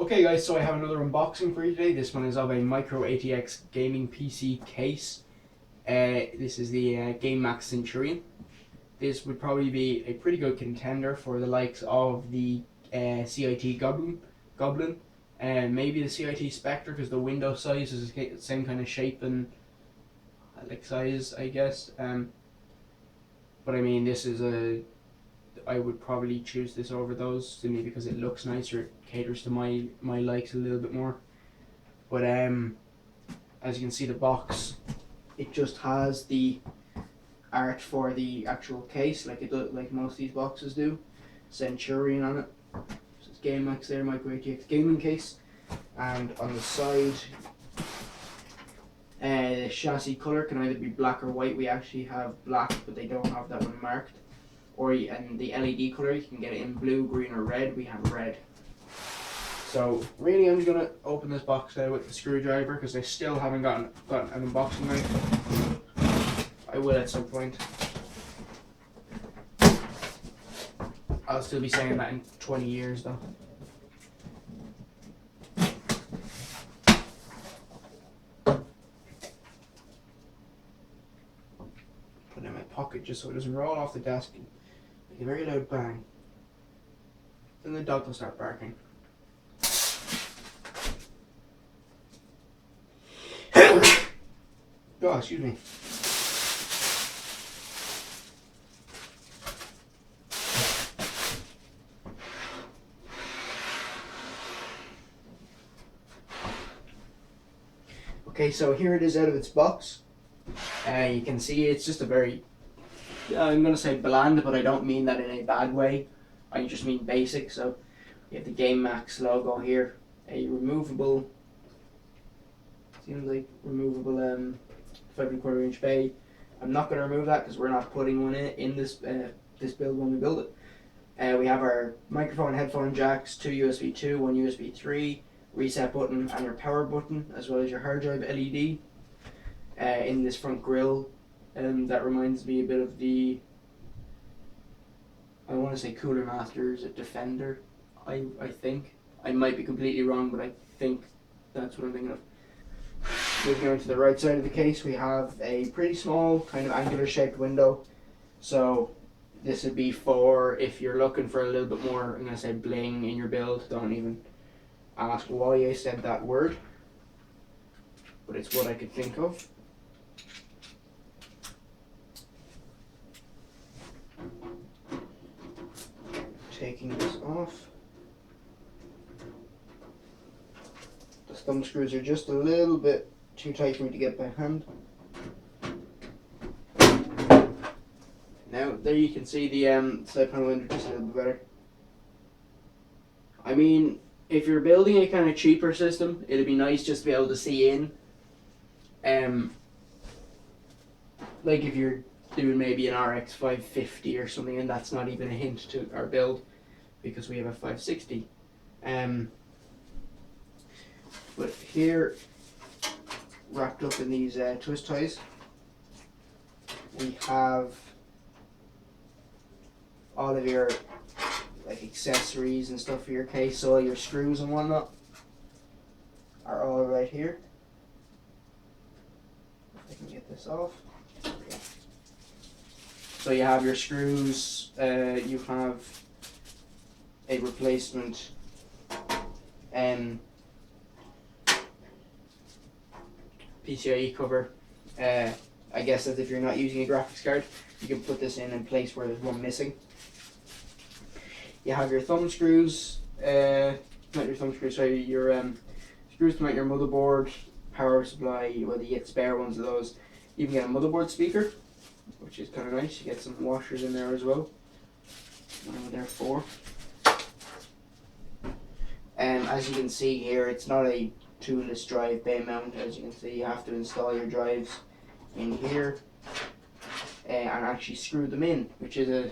Okay guys, so I have another unboxing for you today. This one is of a micro ATX gaming PC case. This is the GameMax Centurion. This would probably be a pretty good contender for the likes of the CiT Goblin, and maybe the CiT Spectre, because the window size is the same kind of shape and size, I guess. But I mean, I would probably choose this over those, simply because it looks nicer, it caters to my likes a little bit more. But as you can see, the box, it just has the art for the actual case, like most of these boxes do. Centurion on it. So it's GameMax there, micro ATX gaming case, and on the side, the chassis color can either be black or white. We actually have black, but they don't have that one marked. And the LED color, you can get it in blue, green, or red. We have red. So really, I'm just gonna open this box out with the screwdriver, because I still haven't gotten an unboxing knife. I will at some point. I'll still be saying that in 20 years though. Put it in my pocket just so it doesn't roll off the desk and make a very loud bang. Then the dog will start barking. Oh, excuse me. Okay, so here it is out of its box. You can see it's just a very, I'm going to say bland, but I don't mean that in a bad way. I just mean basic. So you have the GameMax logo here, a removable, seems like removable 5¼ inch bay. I'm not going to remove that because we're not putting one in this build when we build it. We have our microphone, headphone jacks, 2 USB 2, 1 USB 3, reset button, and your power button, as well as your hard drive LED. In this front grille, that reminds me a bit of the, I want to say Cooler Master's Defender. I think I might be completely wrong, but I think that's what I'm thinking of. Moving on to the right side of the case, we have a pretty small kind of angular shaped window. So this would be for if you're looking for a little bit more, I'm going to say, bling in your build. Don't even ask why I said that word, but it's what I could think of. Taking this off. The thumb screws are just a little bit too tight for me to get by hand. Now there you can see the side panel window just a little bit better. I mean, if you're building a kind of cheaper system, it'd be nice just to be able to see in. Like if you're doing maybe an RX 550 or something, and that's not even a hint to our build, because we have a 560. But here, wrapped up in these twist ties, we have all of your accessories and stuff for your case. So all your screws and whatnot are all right here. If I can get this off. Okay. So you have your screws, you have a replacement PCIe cover. I guess that if you're not using a graphics card, you can put this in place where there's one missing. You have your thumb screws, not your thumb screws, sorry, your screws to mount your motherboard, power supply, whether you get spare ones of those. You can get a motherboard speaker, which is kind of nice. You get some washers in there as well. What they're for. As you can see here, it's not a toolless drive bay mount. As you can see, you have to install your drives in here and actually screw them in, which is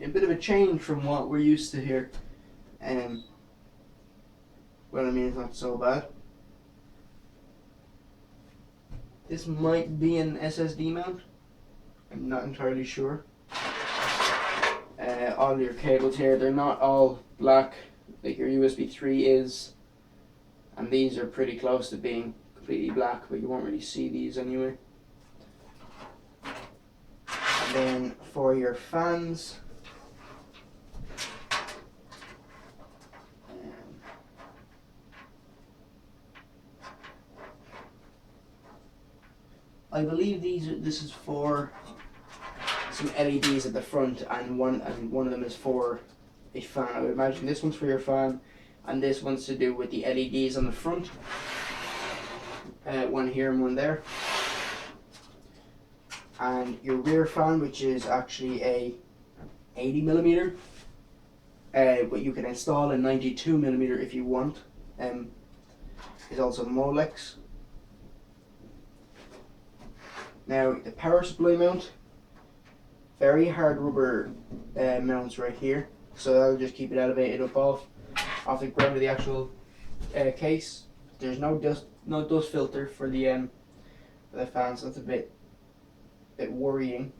a bit of a change from what we're used to here. Well, I mean, it's not so bad. This might be an SSD mount. I'm not entirely sure. All your cables here, they're not all black. like your USB 3 is, and these are pretty close to being completely black, but you won't really see these anyway. And then for your fans, I believe this is for some LEDs at the front, and one of them is for a fan. I would imagine this one's for your fan, and this one's to do with the LEDs on the front. One here and one there. And your rear fan, which is actually a 80mm, but you can install a 92mm if you want, is also Molex. Now the power supply mount, very hard rubber mounts right here, so that'll just keep it elevated up off the ground of the actual case. There's no dust filter for the fan, so that's a bit worrying,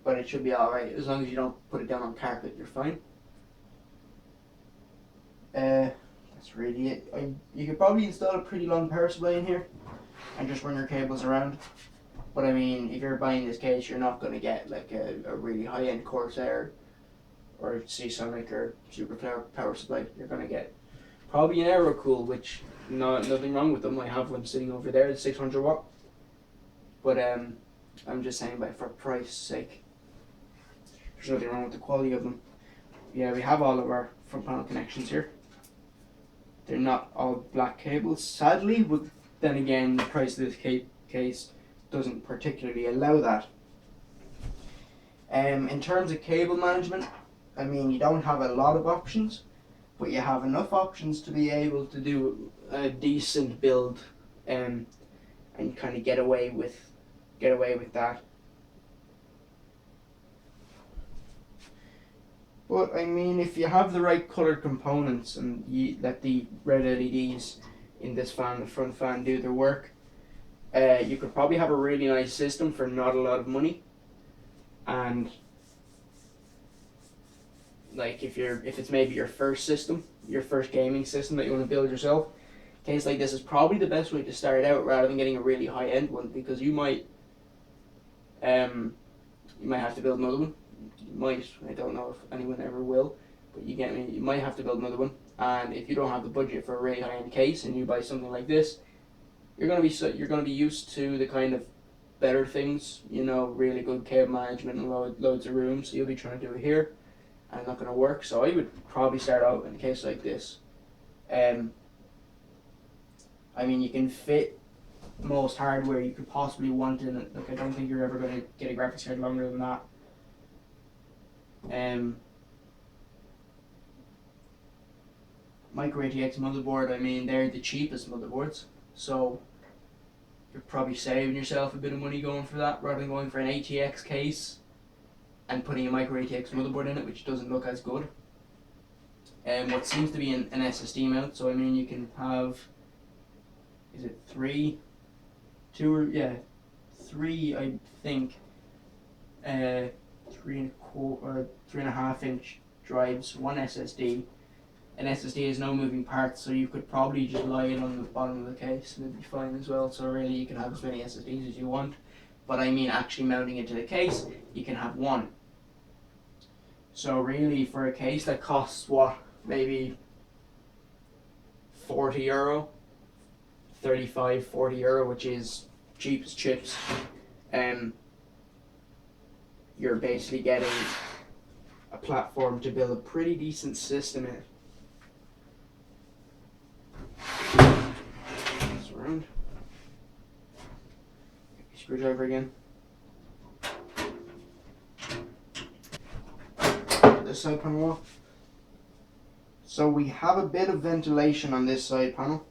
but it should be alright as long as you don't put it down on carpet. You're fine. That's really it. You could probably install a pretty long power supply in here and just run your cables around. But I mean, if you're buying this case, you're not going to get like a really high-end Corsair or Seasonic or Super power supply. You're going to get probably an Aerocool, which nothing wrong with them. I have one sitting over there, it's 600 watt. But I'm just saying, for price sake, there's nothing wrong with the quality of them. Yeah, we have all of our front panel connections here. They're not all black cables, sadly, but then again, the price of this case doesn't particularly allow that. In terms of cable management, I mean, you don't have a lot of options, but you have enough options to be able to do a decent build, and kind of get away with that. But I mean, if you have the right colored components and you let the red LEDs in this fan, the front fan, do their work, you could probably have a really nice system for not a lot of money. And like if it's maybe your first gaming system that you want to build yourself, a case like this is probably the best way to start out rather than getting a really high end one, because you might have to build another one. You might, I don't know if anyone ever will, but you get me, you might have to build another one. And if you don't have the budget for a really high end case and you buy something like this, you're gonna be used to the kind of better things, really good cable management and loads of room. So you'll be trying to do it here, and it's not gonna work. So I would probably start out in a case like this. I mean, you can fit most hardware you could possibly want in it. Like, I don't think you're ever gonna get a graphics card longer than that. Micro ATX motherboard, I mean, they're the cheapest motherboards, so you're probably saving yourself a bit of money going for that rather than going for an ATX case and putting a micro ATX motherboard in it, which doesn't look as good. What seems to be an SSD mount, so I mean, you can have, is it three, I think, 3.5 inch drives, one SSD. An SSD has no moving parts, so you could probably just lie it on the bottom of the case and it'd be fine as well. So really, you can have as many SSDs as you want, but I mean, actually mounting it to the case, you can have one. So really, for a case that costs maybe €40, 35, €40, which is cheap as chips, you're basically getting a platform to build a pretty decent system in it. Around. Screwdriver again. This side panel off. So we have a bit of ventilation on this side panel.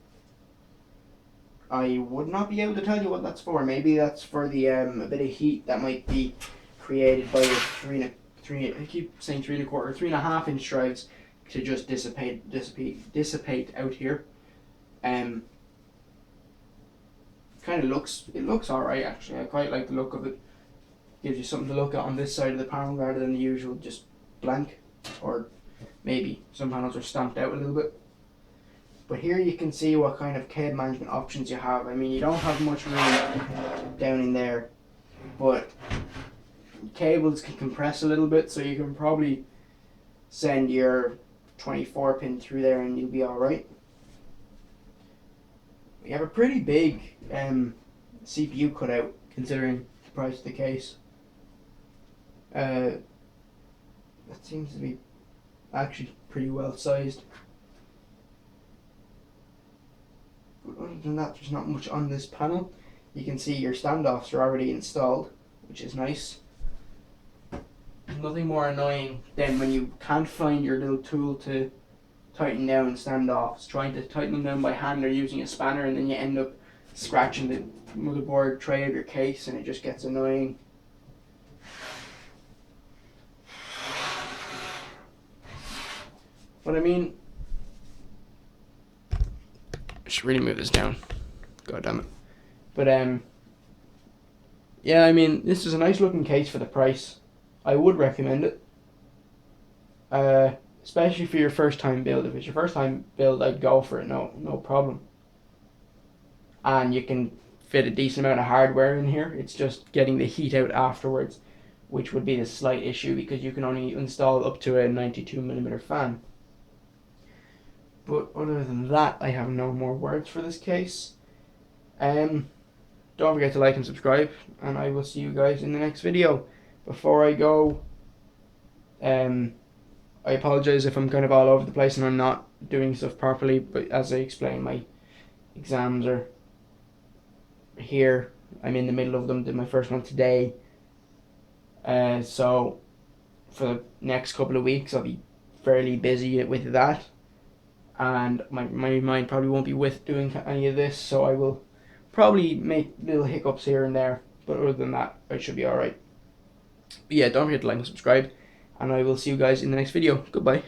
I would not be able to tell you what that's for. Maybe that's for the a bit of heat that might be created by your I keep saying 3.25, 3.5 inch drives to just dissipate out here. Kind of looks alright actually. I quite like the look of it. Gives you something to look at on this side of the panel rather than the usual just blank. or maybe some panels are stamped out a little bit. But here you can see what kind of cable management options you have. I mean, you don't have much room down in there, but cables can compress a little bit, so you can probably send your 24 pin through there and you'll be alright. We have a pretty big CPU cutout considering the price of the case. That seems to be actually pretty well sized. But other than that, there's not much on this panel. You can see your standoffs are already installed, which is nice. Nothing more annoying than when you can't find your little tool to tighten down standoffs, trying to tighten them down by hand or using a spanner, and then you end up scratching the motherboard tray of your case and it just gets annoying. But I mean, I should really move this down. God damn it. But yeah, I mean, this is a nice looking case for the price. I would recommend it. Especially for your first time build. If it's your first time build, I'd go for it, no problem. And you can fit a decent amount of hardware in here. It's just getting the heat out afterwards, which would be the slight issue because you can only install up to a 92mm fan. But other than that, I have no more words for this case. Don't forget to like and subscribe, and I will see you guys in the next video. Before I go, I apologize if I'm kind of all over the place and I'm not doing stuff properly, but as I explained, my exams are here. I'm in the middle of them. Did my first one today. So for the next couple of weeks I'll be fairly busy with that, and my mind probably won't be with doing any of this, so I will probably make little hiccups here and there, but other than that I should be alright. But yeah, don't forget to like and subscribe, and I will see you guys in the next video. Goodbye.